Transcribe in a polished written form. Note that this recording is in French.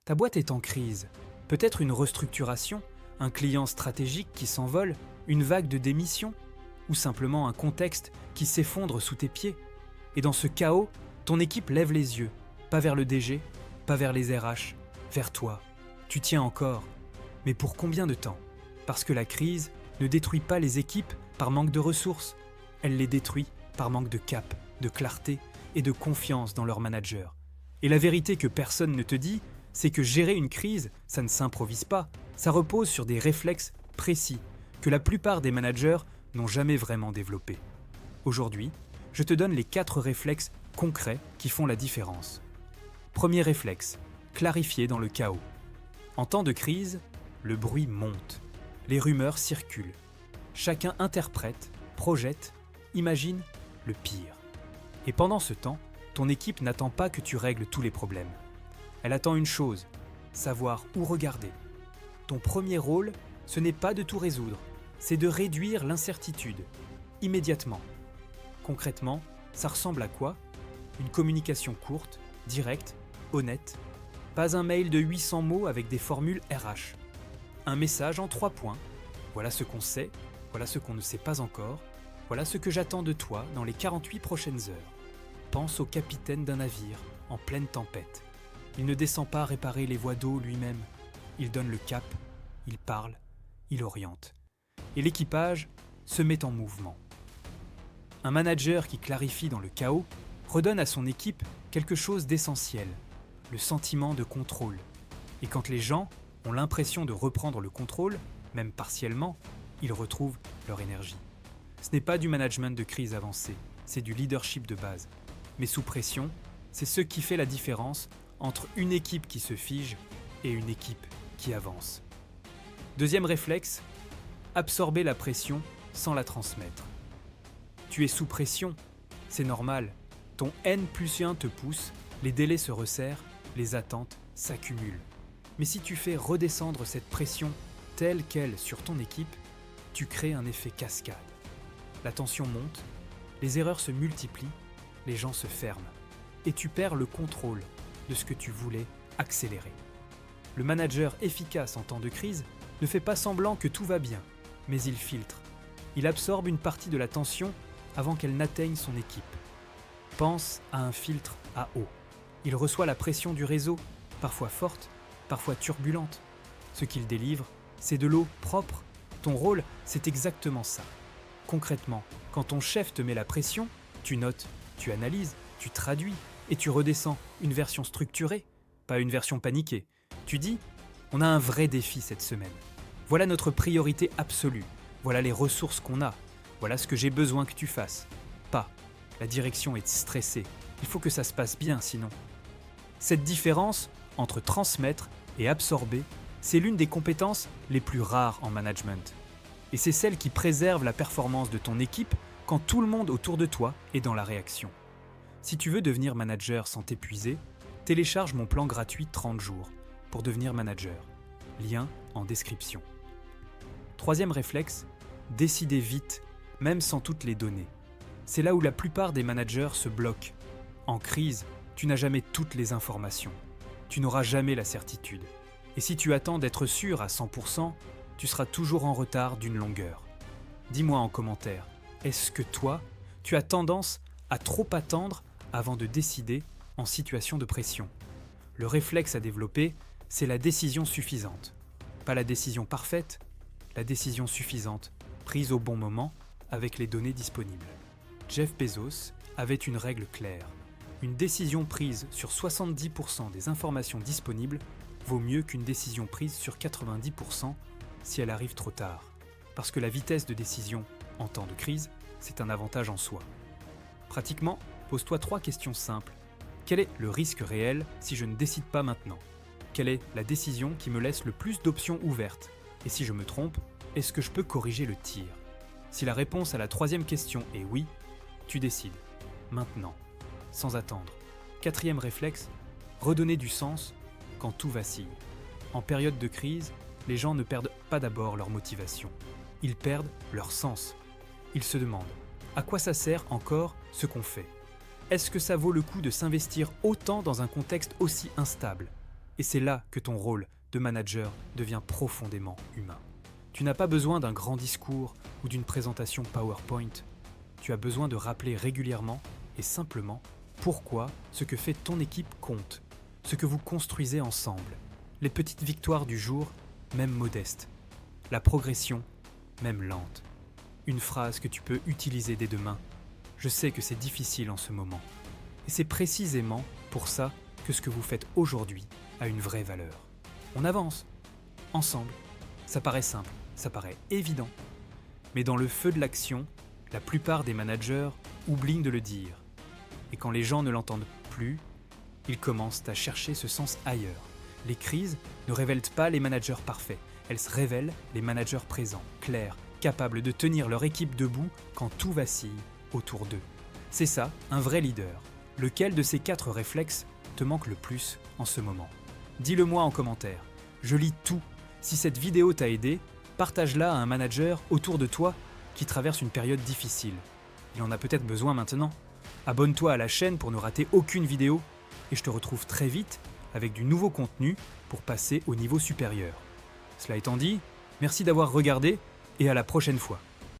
Ta boîte est en crise. Peut-être une restructuration, un client stratégique qui s'envole, une vague de démissions, ou simplement un contexte qui s'effondre sous tes pieds. Et dans ce chaos, ton équipe lève les yeux, pas vers le DG, pas vers les RH, vers toi. Tu tiens encore. Mais pour combien de temps? Parce que la crise ne détruit pas les équipes par manque de ressources, elle les détruit par manque de cap, de clarté et de confiance dans leur manager. Et la vérité que personne ne te dit, c'est que gérer une crise, ça ne s'improvise pas, ça repose sur des réflexes précis que la plupart des managers n'ont jamais vraiment développés. Aujourd'hui, je te donne les 4 réflexes concrets qui font la différence. Premier réflexe, clarifier dans le chaos. En temps de crise, le bruit monte, les rumeurs circulent. Chacun interprète, projette, imagine le pire. Et pendant ce temps, ton équipe n'attend pas que tu règles tous les problèmes. Elle attend une chose, savoir où regarder. Ton premier rôle, ce n'est pas de tout résoudre, c'est de réduire l'incertitude, immédiatement. Concrètement, ça ressemble à quoi? Une communication courte, directe, honnête. Pas un mail de 800 mots avec des formules RH. Un message en 3 points. Voilà ce qu'on sait, voilà ce qu'on ne sait pas encore, voilà ce que j'attends de toi dans les 48 prochaines heures. Pense au capitaine d'un navire en pleine tempête. Il ne descend pas réparer les voies d'eau lui-même. Il donne le cap, il parle, il oriente. Et l'équipage se met en mouvement. Un manager qui clarifie dans le chaos redonne à son équipe quelque chose d'essentiel, le sentiment de contrôle. Et quand les gens ont l'impression de reprendre le contrôle, même partiellement, ils retrouvent leur énergie. Ce n'est pas du management de crise avancé, c'est du leadership de base. Mais sous pression, c'est ce qui fait la différence entre une équipe qui se fige et une équipe qui avance. Deuxième réflexe, absorber la pression sans la transmettre. Tu es sous pression, c'est normal. Ton N+1 te pousse, les délais se resserrent, les attentes s'accumulent. Mais si tu fais redescendre cette pression telle qu'elle sur ton équipe, tu crées un effet cascade. La tension monte, les erreurs se multiplient, les gens se ferment. Et tu perds le contrôle de ce que tu voulais accélérer. Le manager efficace en temps de crise ne fait pas semblant que tout va bien, mais il filtre. Il absorbe une partie de la tension avant qu'elle n'atteigne son équipe. Pense à un filtre à eau. Il reçoit la pression du réseau, parfois forte, parfois turbulente. Ce qu'il délivre, c'est de l'eau propre. Ton rôle, c'est exactement ça. Concrètement, quand ton chef te met la pression, tu notes, tu analyses, tu traduis et tu redescends une version structurée, pas une version paniquée. Tu dis, on a un vrai défi cette semaine. Voilà notre priorité absolue. Voilà les ressources qu'on a. Voilà ce que j'ai besoin que tu fasses. Pas. La direction est stressée. Il faut que ça se passe bien sinon. Cette différence entre transmettre et absorber, c'est l'une des compétences les plus rares en management. Et c'est celle qui préserve la performance de ton équipe quand tout le monde autour de toi est dans la réaction. Si tu veux devenir manager sans t'épuiser, télécharge mon plan gratuit 30 jours pour devenir manager. Lien en description. Troisième réflexe, décider vite, même sans toutes les données. C'est là où la plupart des managers se bloquent. En crise, tu n'as jamais toutes les informations. Tu n'auras jamais la certitude. Et si tu attends d'être sûr à 100%, tu seras toujours en retard d'une longueur. Dis-moi en commentaire, est-ce que toi, tu as tendance à trop attendre avant de décider en situation de pression? Le réflexe à développer, c'est la décision suffisante. Pas la décision parfaite, la décision suffisante, prise au bon moment, avec les données disponibles. Jeff Bezos avait une règle claire. Une décision prise sur 70% des informations disponibles vaut mieux qu'une décision prise sur 90% si elle arrive trop tard. Parce que la vitesse de décision en temps de crise, c'est un avantage en soi. Pratiquement, pose-toi 3 questions simples. Quel est le risque réel si je ne décide pas maintenant? Quelle est la décision qui me laisse le plus d'options ouvertes? Et si je me trompe, est-ce que je peux corriger le tir? Si la réponse à la 3e question est oui, tu décides. Maintenant, sans attendre. 4e réflexe, redonner du sens quand tout vacille. En période de crise, les gens ne perdent pas d'abord leur motivation. Ils perdent leur sens. Ils se demandent, à quoi ça sert encore ce qu'on fait? Est-ce que ça vaut le coup de s'investir autant dans un contexte aussi instable? Et c'est là que ton rôle de manager devient profondément humain. Tu n'as pas besoin d'un grand discours ou d'une présentation PowerPoint. Tu as besoin de rappeler régulièrement et simplement pourquoi ce que fait ton équipe compte, ce que vous construisez ensemble, les petites victoires du jour, même modestes, la progression, même lente. Une phrase que tu peux utiliser dès demain. Je sais que c'est difficile en ce moment. Et c'est précisément pour ça que ce que vous faites aujourd'hui a une vraie valeur. On avance, ensemble. Ça paraît simple, ça paraît évident. Mais dans le feu de l'action, la plupart des managers oublient de le dire. Et quand les gens ne l'entendent plus, ils commencent à chercher ce sens ailleurs. Les crises ne révèlent pas les managers parfaits, elles révèlent les managers présents, clairs, capables de tenir leur équipe debout quand tout vacille autour d'eux. C'est ça, un vrai leader. Lequel de ces 4 réflexes te manque le plus en ce moment? Dis-le moi en commentaire. Je lis tout. Si cette vidéo t'a aidé, partage-la à un manager autour de toi qui traverse une période difficile. Il en a peut-être besoin maintenant. Abonne-toi à la chaîne pour ne rater aucune vidéo et je te retrouve très vite avec du nouveau contenu pour passer au niveau supérieur. Cela étant dit, merci d'avoir regardé et à la prochaine fois.